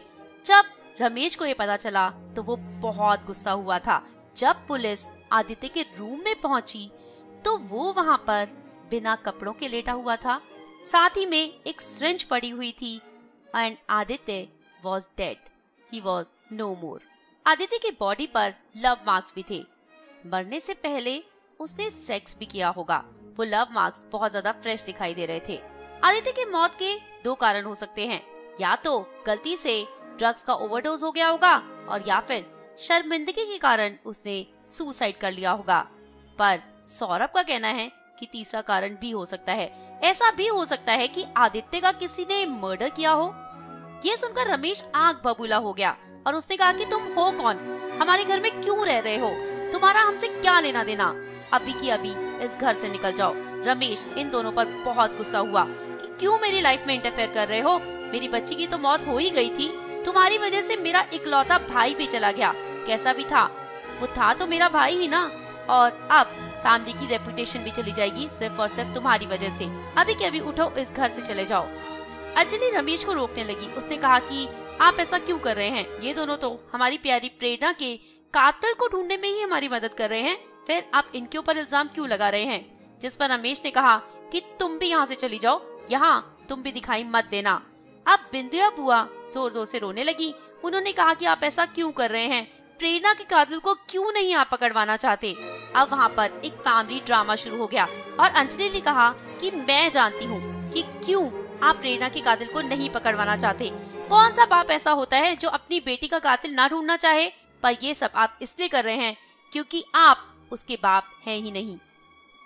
जब रमेश को ये पता चला तो वो बहुत गुस्सा हुआ था। जब पुलिस आदित्य के रूम में पहुंची तो वो वहां पर बिना कपड़ों के लेटा हुआ था, साथ ही में एक सिरिंज पड़ी हुई थी and Aditya was dead, he was no more. Aditya की बॉडी पर लव मार्क्स भी थे। मरने से पहले उसने सेक्स भी किया होगा। वो लव मार्क्स बहुत ज्यादा फ्रेश दिखाई दे रहे थे। आदित्य की मौत के दो कारण हो सकते हैं, या तो गलती से ड्रग्स का ओवरडोज हो गया होगा और या फिर शर्मिंदगी के कारण उसने सुसाइड कर लिया होगा। पर सौरभ का कहना है कि तीसरा कारण भी हो सकता है। ऐसा भी हो सकता है कि आदित्य का किसी ने मर्डर किया हो। ये सुनकर रमेश आंख बबूला हो गया और उसने कहा कि तुम हो कौन, हमारे घर में क्यों रह रहे हो, तुम्हारा हमसे क्या लेना देना, अभी की अभी इस घर से निकल जाओ। रमेश इन दोनों पर बहुत गुस्सा हुआ कि क्यों मेरी लाइफ में इंटरफेयर कर रहे हो, मेरी बच्ची की तो मौत हो ही गई थी, तुम्हारी वजह से मेरा इकलौता भाई भी चला गया, कैसा भी था वो था तो मेरा भाई ही ना, और अब फैमिली की रेपुटेशन भी चली जाएगी सिर्फ और सिर्फ तुम्हारी वजह से। अभी के अभी उठो, इस घर से चले जाओ। अंजलि रमेश को रोकने लगी। उसने कहा कि आप ऐसा क्यों कर रहे हैं, ये दोनों तो हमारी प्यारी प्रेरणा के कातिल को ढूंढने में ही हमारी मदद कर रहे हैं, फिर आप इनके ऊपर इल्जाम क्यों लगा रहे हैं? जिस पर रमेश ने कहा कि तुम भी यहाँ से चली जाओ, यहाँ तुम भी दिखाई मत देना। अब बिंदिया बुआ जोर जोर से रोने लगी। उन्होंने कहा कि आप ऐसा क्यों कर रहे हैं, प्रेरणा के कातिल को क्यों नहीं आप पकड़वाना चाहते? अब वहाँ पर एक फैमिली ड्रामा शुरू हो गया और अंजलि ने कहा कि मैं जानती हूँ कि क्यों आप प्रेरणा के कातिल को नहीं पकड़वाना चाहते। कौन सा बाप ऐसा होता है जो अपनी बेटी का कातिल ना ढूंढना चाहे? पर ये सब आप इसलिए कर रहे हैं क्योंकि आप उसके बाप हैं ही नहीं।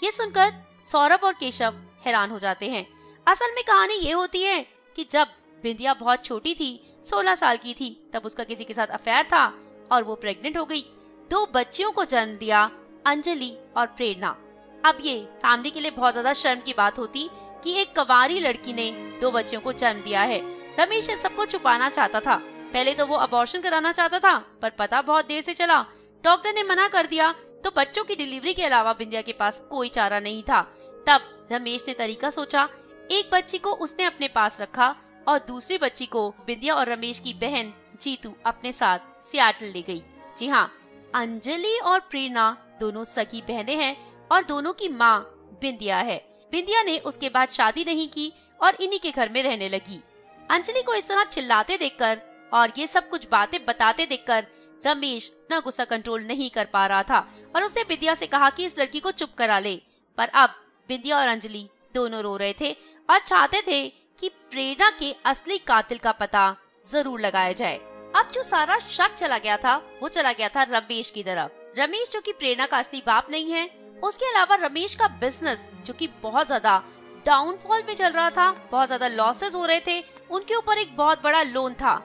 ये सुनकर सौरभ और केशव हैरान हो जाते हैं। असल में कहानी ये होती है कि जब बिंदिया बहुत छोटी थी, 16 साल की थी, तब उसका किसी के साथ अफेयर था और वो प्रेग्नेंट हो गई। 2 बच्चियों को जन्म दिया, अंजलि और प्रेरणा। अब ये फैमिली के लिए बहुत ज्यादा शर्म की बात होती कि एक कंवारी लड़की ने 2 बच्चियों को जन्म दिया है। रमेश ये सबको छुपाना चाहता था। पहले तो वो अबॉर्शन कराना चाहता था, पर पता बहुत देर से चला। डॉक्टर ने मना कर दिया, तो बच्चों की डिलीवरी के अलावा बिंदिया के पास कोई चारा नहीं था। तब रमेश ने तरीका सोचा। एक बच्ची को उसने अपने पास रखा और दूसरी बच्ची को बिंदिया और रमेश की बहन जीतू अपने साथ सियाटल ले गई। जी हाँ, अंजलि और प्रेरणा दोनों सगी बहनें हैं और दोनों की माँ बिंदिया है। बिंदिया ने उसके बाद शादी नहीं की और इन्हीं के घर में रहने लगी। अंजलि को इस तरह चिल्लाते देखकर और ये सब कुछ बातें बताते देखकर रमेश न गुस्सा कंट्रोल नहीं कर पा रहा था और उसने बिंदिया से कहा कि इस लड़की को चुप करा ले। पर अब बिंदिया और अंजलि दोनों रो रहे थे और चाहते थे कि प्रेरणा के असली कातिल का पता जरूर लगाया जाए। अब जो सारा शक चला गया था वो चला गया था रमेश की तरफ। रमेश जो कि प्रेरणा का असली बाप नहीं है, उसके अलावा रमेश का बिजनेस जो कि बहुत ज्यादा डाउनफॉल में चल रहा था, बहुत ज्यादा लॉसेस हो रहे थे, उनके ऊपर एक बहुत बड़ा लोन था।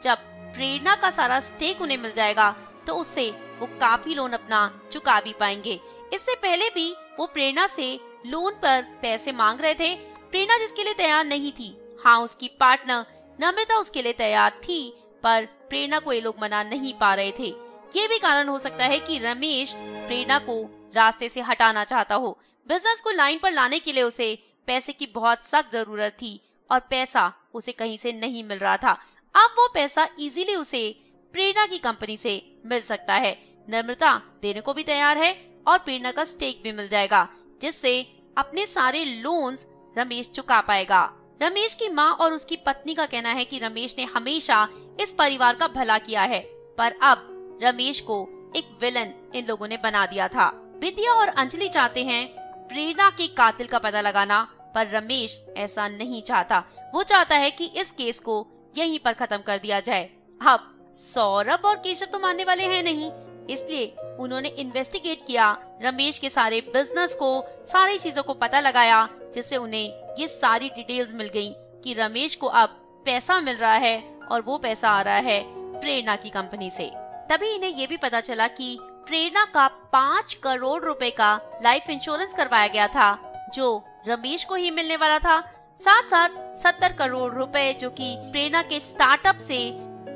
जब प्रेरणा का सारा स्टेक उन्हें मिल जाएगा तो उससे वो काफी लोन अपना चुका भी पाएंगे। इससे पहले भी वो प्रेरणा से लोन पर पैसे मांग रहे थे। प्रेरणा जिसके लिए तैयार नहीं थी। हाँ, उसकी पार्टनर नम्रता उसके लिए तैयार थी, पर प्रेरणा को ये लोग मना नहीं पा रहे थे। ये भी कारण हो सकता है कि रमेश प्रेरणा को रास्ते से हटाना चाहता हो। बिजनेस को लाइन पर लाने के लिए उसे पैसे की बहुत सख्त जरूरत थी और पैसा उसे कहीं से नहीं मिल रहा था। अब वो पैसा इजीली उसे प्रेरणा की कंपनी से मिल सकता है। नम्रता देने को भी तैयार है और प्रेरणा का स्टेक भी मिल जाएगा, जिससे अपने सारे लोन्स रमेश चुका पाएगा। रमेश की माँ और उसकी पत्नी का कहना है कि रमेश ने हमेशा इस परिवार का भला किया है, पर अब रमेश को एक विलन इन लोगों ने बना दिया था। विद्या और अंजलि चाहते हैं प्रेरणा के कातिल का पता लगाना, पर रमेश ऐसा नहीं चाहता। वो चाहता है कि इस केस को यहीं पर खत्म कर दिया जाए। अब सौरभ और केशव तो मानने वाले हैं नहीं, इसलिए उन्होंने इन्वेस्टिगेट किया, रमेश के सारे बिजनेस को, सारी चीजों को पता लगाया, जिससे उन्हें ये सारी डिटेल्स मिल गई कि रमेश को अब पैसा मिल रहा है और वो पैसा आ रहा है प्रेरणा की कंपनी से। तभी इन्हें ये भी पता चला कि प्रेरणा का 5 करोड़ रुपए का लाइफ इंश्योरेंस करवाया गया था, जो रमेश को ही मिलने वाला था। साथ साथ 70 करोड़ रुपए जो कि प्रेरणा के स्टार्टअप से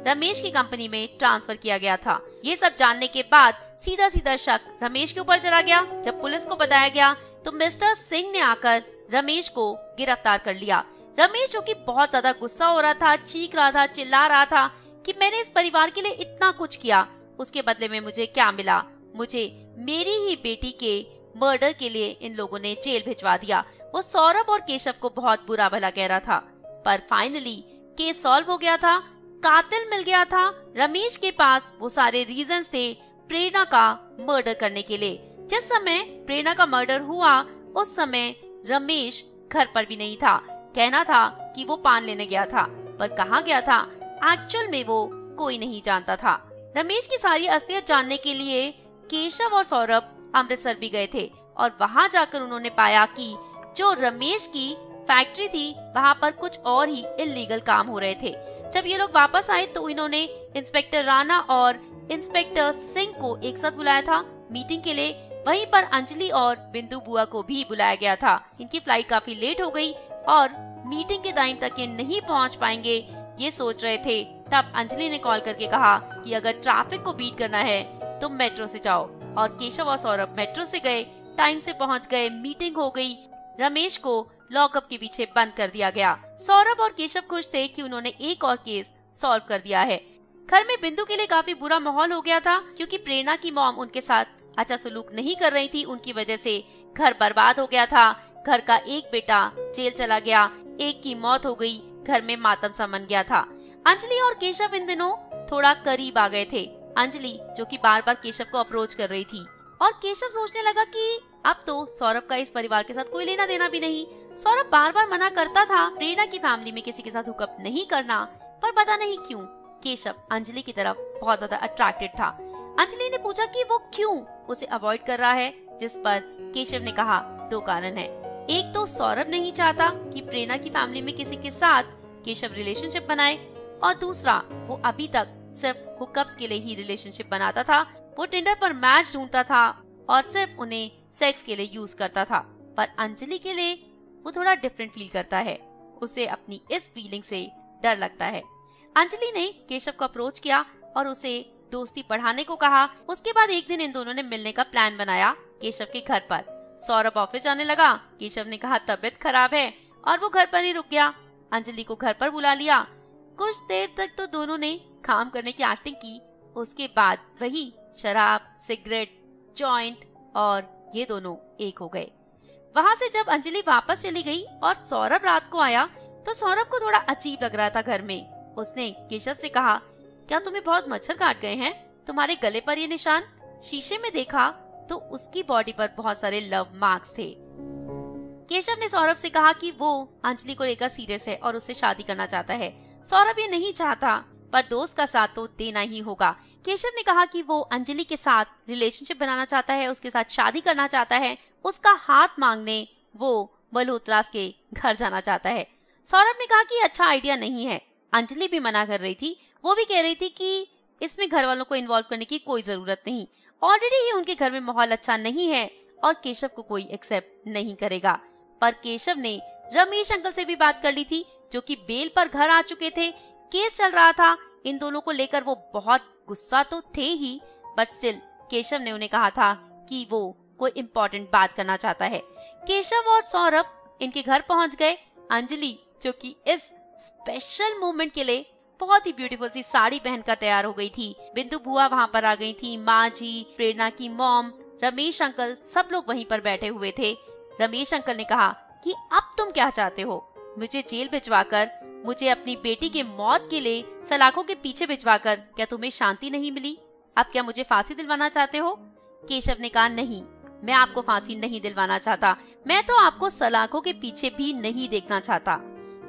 रमेश की कंपनी में ट्रांसफर किया गया था। ये सब जानने के बाद सीधा सीधा शक रमेश के ऊपर चला गया। जब पुलिस को बताया गया तो मिस्टर सिंह ने आकर रमेश को गिरफ्तार कर लिया। रमेश जो कि बहुत ज्यादा गुस्सा हो रहा था, चीख रहा था, चिल्ला रहा था कि मैंने इस परिवार के लिए इतना कुछ किया, उसके बदले में मुझे क्या मिला? मुझे मेरी ही बेटी के मर्डर के लिए इन लोगों ने जेल भिजवा दिया। वो सौरभ और केशव को बहुत बुरा भला कह रहा था, पर फाइनली केस सॉल्व हो गया था, कातिल मिल गया था। रमेश के पास वो सारे रीजंस थे प्रेरणा का मर्डर करने के लिए। जिस समय प्रेरणा का मर्डर हुआ उस समय रमेश घर पर भी नहीं था। कहना था कि वो पान लेने गया था, पर कहाँ गया था एक्चुअल में वो कोई नहीं जानता था। रमेश की सारी असलियत जानने के लिए केशव और सौरभ अमृतसर भी गए थे और वहां जाकर उन्होंने पाया कि जो रमेश की फैक्ट्री थी वहां पर कुछ और ही इल्लीगल काम हो रहे थे। जब ये लोग वापस आए तो इन्होंने इंस्पेक्टर राणा और इंस्पेक्टर सिंह को एक साथ बुलाया था मीटिंग के लिए। वहीं पर अंजलि और बिंदु बुआ को भी बुलाया गया था। इनकी फ्लाइट काफी लेट हो गई और मीटिंग के टाइम तक ये नहीं पहुंच पाएंगे, ये सोच रहे थे। तब अंजलि ने कॉल करके कहा कि अगर ट्रैफिक को बीट करना है तो मेट्रो से जाओ, और केशव और सौरभ मेट्रो से गए, टाइम से पहुंच गए, मीटिंग हो गई। रमेश को लॉकअप के पीछे बंद कर दिया गया। सौरभ और केशव खुश थे कि उन्होंने एक और केस सॉल्व कर दिया है। घर में बिंदु के लिए काफी बुरा माहौल हो गया था, क्योंकि प्रेरणा की मॉम उनके साथ अच्छा सलूक नहीं कर रही थी। उनकी वजह से घर बर्बाद हो गया था। घर का एक बेटा जेल चला गया, एक की मौत हो गई, घर में मातम सा मन गया था। अंजलि और केशव इन दिनों थोड़ा करीब आ गए थे। अंजलि जो कि बार बार केशव को अप्रोच कर रही थी और केशव सोचने लगा कि अब तो सौरभ का इस परिवार के साथ कोई लेना देना भी नहीं। सौरभ बार बार मना करता था प्रेरणा की फैमिली में किसी के साथ हुकअप नहीं करना, पर पता नहीं क्यों केशव अंजलि की तरफ बहुत ज्यादा अट्रैक्टेड था। अंजलि ने पूछा कि वो क्यों उसे अवॉइड कर रहा है, जिस पर केशव ने कहा, 2 कारण है। एक तो सौरभ नहीं चाहता कि प्रेरणा की फैमिली में किसी के साथ केशव रिलेशनशिप बनाए, और दूसरा वो अभी तक सिर्फ हुकअप्स के लिए ही रिलेशनशिप बनाता था। वो टिंडर पर मैच ढूंढता था और सिर्फ उन्हें सेक्स के लिए यूज करता था। पर अंजलि के लिए वो थोड़ा डिफरेंट फील करता है। उसे अपनी इस फीलिंग से डर लगता है। अंजलि ने केशव को अप्रोच किया और उसे दोस्ती बढ़ाने को कहा। उसके बाद एक दिन इन दोनों ने मिलने का प्लान बनाया केशव के घर पर। सौरभ ऑफिस जाने लगा। केशव ने कहा तबीयत खराब है और वो घर पर ही रुक गया। अंजलि को घर पर बुला लिया। कुछ देर तक तो दोनों ने काम करने की एक्टिंग की। उसके बाद वही शराब, सिगरेट, जॉइंट और ये दोनों एक हो गए। वहां से जब अंजलि वापस चली गई और सौरभ रात को आया तो सौरभ को थोड़ा अजीब लग रहा था घर में। उसने केशव से कहा, क्या तुम्हें बहुत मच्छर काट गए हैं? तुम्हारे गले पर ये निशान? शीशे में देखा तो उसकी बॉडी पर बहुत सारे लव मार्क्स थे। केशव ने सौरभ से कहा कि वो अंजलि को लेकर सीरियस है और उससे शादी करना चाहता है। सौरभ ये नहीं चाहता, पर दोस्त का साथ तो देना ही होगा। केशव ने कहा कि वो अंजलि के साथ रिलेशनशिप बनाना चाहता है, उसके साथ शादी करना चाहता है, उसका हाथ मांगने वो मल्होत्रास के घर जाना चाहता है। सौरभ ने कहा कि अच्छा आइडिया नहीं है। अंजलि भी मना कर रही थी। वो भी कह रही थी कि इसमें घर वालों को इन्वॉल्व करने की कोई जरूरत नहीं। ऑलरेडी ही उनके घर में माहौल अच्छा नहीं है और केशव को कोई एक्सेप्ट नहीं करेगा। पर केशव ने रमेश अंकल से भी बात कर ली थी, जो कि बेल पर घर आ चुके थे। केस चल रहा था। इन दोनों को लेकर वो बहुत गुस्सा तो थे ही, बट स्टिल केशव ने उन्हें कहा था कि वो कोई इम्पोर्टेंट बात करना चाहता है। केशव और सौरभ इनके घर पहुंच गए। अंजलि, जो कि इस स्पेशल मोमेंट के लिए बहुत ही ब्यूटीफुल सी साड़ी पहनकर तैयार हो गई थी। बिंदु बुआ वहां पर आ गई थी, माँ जी, प्रेरणा की मॉम, रमेश अंकल, सब लोग वहीं पर बैठे हुए थे। रमेश अंकल ने कहा कि अब तुम क्या चाहते हो? मुझे जेल भिजवाकर, मुझे अपनी बेटी के मौत के लिए सलाखों के पीछे भिजवाकर क्या तुम्हें शांति नहीं मिली? अब क्या मुझे फांसी दिलवाना चाहते हो? केशव ने कहा, नहीं, मैं आपको फांसी नहीं दिलवाना चाहता। मैं तो आपको सलाखों के पीछे भी नहीं देखना चाहता।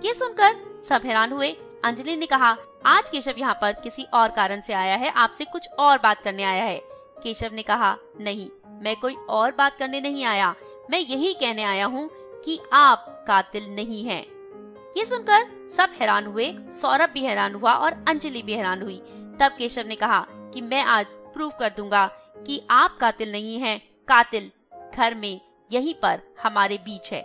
ये सुनकर सब हैरान हुए। अंजलि ने कहा, आज केशव यहाँ पर किसी और कारण से आया है, आपसे कुछ और बात करने आया है। केशव ने कहा, नहीं, मैं कोई और बात करने नहीं आया, मैं यही कहने आया हूँ कि आप कातिल नहीं हैं। ये सुनकर सब हैरान हुए। सौरभ भी हैरान हुआ और अंजलि भी हैरान हुई। तब केशव ने कहा कि मैं आज प्रूव कर दूंगा कि आप कातिल नहीं हैं। कातिल घर में यहीं पर हमारे बीच है।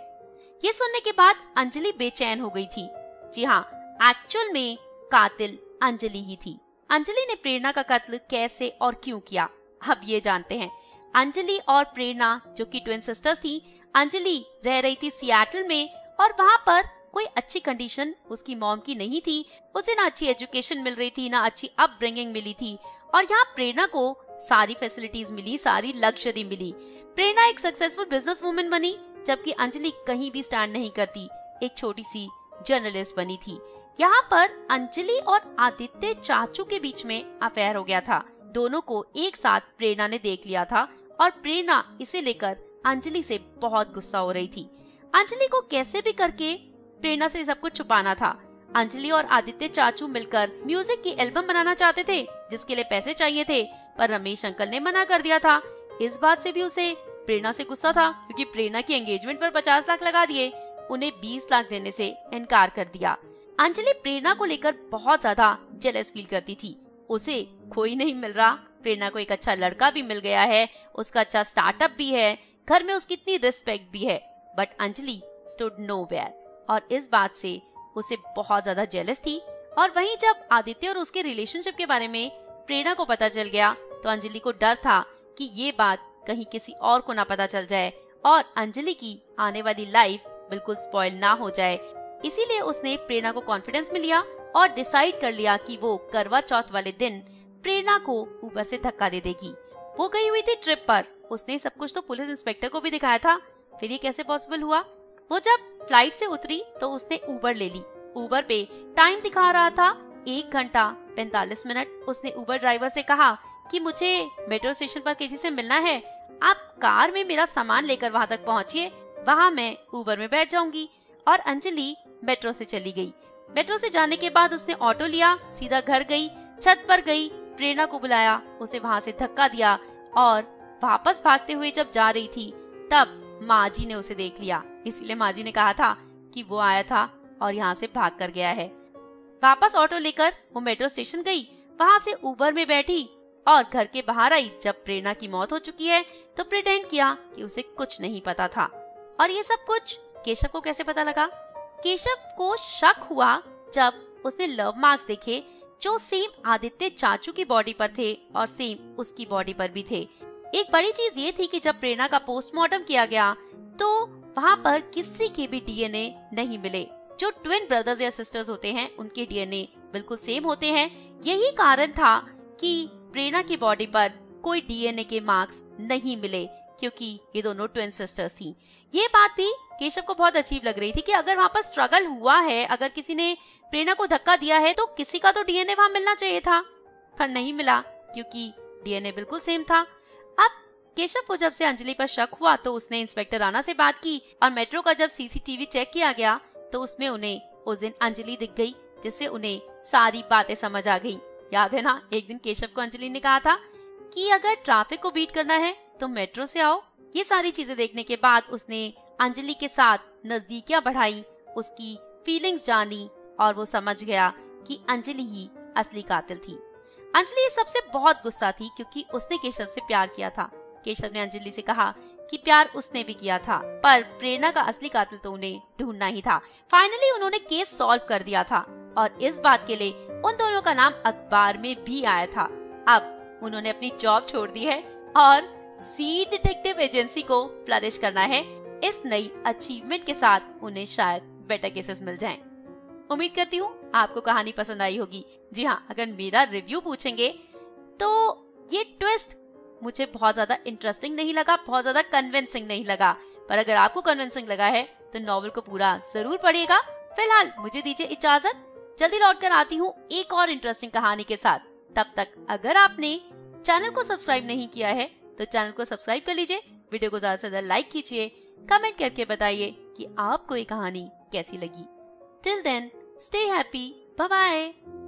ये सुनने के बाद अंजलि बेचैन हो गई थी। जी हाँ, एक्चुअल में कातिल अंजलि ही थी। अंजलि ने प्रेरणा का कत्ल कैसे और क्यों किया, अब ये जानते हैं। अंजलि और प्रेरणा, जो कि ट्विन सिस्टर्स थी, अंजलि रह रही थी सिएटल में और वहां पर कोई अच्छी कंडीशन उसकी मॉम की नहीं थी। उसे ना अच्छी एजुकेशन मिल रही थी, ना अच्छी अपब्रिंगिंग मिली थी, और यहाँ प्रेरणा को सारी फैसिलिटीज मिली, सारी लग्जरी मिली। प्रेरणा एक सक्सेसफुल बिजनेस वुमन बनी, जबकि अंजलि कहीं भी स्टैंड नहीं करती, एक छोटी सी जर्नलिस्ट बनी थी। यहाँ पर अंजलि और आदित्य चाचू के बीच में अफेयर हो गया था। दोनों को एक साथ प्रेरणा ने देख लिया था और प्रेरणा इसे लेकर अंजलि से बहुत गुस्सा हो रही थी। अंजलि को कैसे भी करके प्रेरणा से सब कुछ छुपाना था। अंजलि और आदित्य चाचू मिलकर म्यूजिक की एल्बम बनाना चाहते थे, जिसके लिए पैसे चाहिए थे, पर रमेश अंकल ने मना कर दिया था। इस बात से भी उसे प्रेरणा से गुस्सा था, क्योंकि प्रेरणा की एंगेजमेंट पर 50 लाख लगा दिए, उन्हें 20 लाख देने से इनकार कर दिया। अंजलि प्रेरणा को लेकर बहुत ज्यादा जेलस फील करती थी। उसे कोई नहीं मिल रहा, प्रेरणा को एक अच्छा लड़का भी मिल गया है, उसका अच्छा स्टार्टअप भी है, घर में उसकी इतनी रिस्पेक्ट भी है, बट अंजलि स्टूड नोवेयर, और इस बात से उसे बहुत ज्यादा जेलस थी। और वहीं जब आदित्य और उसके रिलेशनशिप के बारे में प्रेरणा को पता चल गया, तो अंजलि को डर था कि ये बात कहीं किसी और को ना पता चल जाए और अंजलि की आने वाली लाइफ बिल्कुल स्पॉइल ना हो जाए। इसीलिए उसने प्रेरणा को कॉन्फिडेंस में लिया और डिसाइड कर लिया कि वो करवा चौथ वाले दिन प्रेरणा को ऊपर से धक्का दे देगी। वो गई हुई थी ट्रिप पर, उसने सब कुछ तो पुलिस इंस्पेक्टर को भी दिखाया था, फिर ये कैसे पॉसिबल हुआ? वो जब फ्लाइट से उतरी तो उसने उबर ले ली। उबर पे टाइम दिखा रहा था 1 घंटा 45 मिनट। उसने उबर ड्राइवर से कहा कि मुझे मेट्रो स्टेशन पर किसी से मिलना है, आप कार में मेरा सामान लेकर वहां तक पहुंचिए, वहां मैं उबर में बैठ जाऊंगी। और अंजलि मेट्रो से चली गई। मेट्रो से जाने के बाद उसने ऑटो लिया, सीधा घर गई, छत पर गई, प्रेरणा को बुलाया, उसे वहां से धक्का दिया और वापस भागते हुए जब जा रही थी तब माँ जी ने उसे देख लिया, इसलिए माँ जी ने कहा था कि वो आया था और यहाँ से भाग कर गया है। वापस ऑटो लेकर वो मेट्रो स्टेशन गई, वहाँ से उबर में बैठी और घर के बाहर आई। जब प्रेरणा की मौत हो चुकी है तो प्रिटेंड किया कि उसे कुछ नहीं पता था। और ये सब कुछ केशव को कैसे पता लगा? केशव को शक हुआ जब उसने लव मार्क्स देखे जो सेम आदित्य चाचू की बॉडी पर थे और सेम उसकी बॉडी पर भी थे। एक बड़ी चीज ये थी कि जब प्रेरणा का पोस्टमार्टम किया गया तो वहाँ पर किसी के भी डीएनए नहीं मिले। जो ट्विन ब्रदर्स या सिस्टर्स होते हैं उनके डीएनए बिल्कुल सेम होते हैं। यही कारण था कि प्रेरणा की बॉडी पर कोई डीएनए के मार्क्स नहीं मिले, क्योंकि ये दोनों ट्विन सिस्टर्स थी। ये बात भी केशव को बहुत अजीब लग रही थी कि अगर वहाँ पर स्ट्रगल हुआ है, अगर किसी ने प्रेरणा को धक्का दिया है तो किसी का तो डीएनए वहाँ मिलना चाहिए था, पर नहीं मिला क्योंकि डीएनए बिल्कुल सेम था। अब केशव को जब से अंजलि पर शक हुआ तो उसने इंस्पेक्टर राणा से बात की और मेट्रो का जब सीसीटीवी चेक किया गया तो उसमें उन्हें उस दिन अंजलि दिख गई, जिससे उन्हें सारी बातें समझ आ गई। याद है ना, एक दिन केशव को अंजलि ने कहा था कि अगर ट्रैफिक को बीट करना है तो मेट्रो से आओ। ये सारी चीजें देखने के बाद उसने अंजलि के साथ नजदीकियां बढ़ाई, उसकी फीलिंग्स जानी और वो समझ गया कि अंजलि ही असली कातिल थी। अंजलि इस सबसे बहुत गुस्सा थी क्योंकि उसने केशव से प्यार किया था। केशव ने अंजलि से कहा कि प्यार उसने भी किया था, पर प्रेरणा का असली कातिल तो उन्हें ढूंढना ही था। फाइनली उन्होंने केस सॉल्व कर दिया था और इस बात के लिए उन दोनों का नाम अखबार में भी आया था। अब उन्होंने अपनी जॉब छोड़ दी है और सी डिटेक्टिव एजेंसी को फ्लरिश करना है। इस नई अचीवमेंट के साथ उन्हें शायद बेटर केसेस मिल जाएं। उम्मीद करती हूँ आपको कहानी पसंद आई होगी। जी हाँ, अगर मेरा रिव्यू पूछेंगे तो ये ट्विस्ट मुझे बहुत ज्यादा इंटरेस्टिंग नहीं लगा, बहुत ज्यादा कन्विंसिंग नहीं लगा, पर अगर आपको कन्विंसिंग लगा है तो नॉवेल को पूरा जरूर पढ़िएगा। फिलहाल मुझे दीजिए इजाजत, जल्दी लौटकर आती हूँ एक और इंटरेस्टिंग कहानी के साथ। तब तक अगर आपने चैनल को सब्सक्राइब नहीं किया है तो चैनल को सब्सक्राइब कर लीजिए, वीडियो को ज्यादा से ज्यादा लाइक कीजिए, कमेंट करके बताइए कि आपको ये कहानी कैसी लगी। Till then, stay happy, bye bye.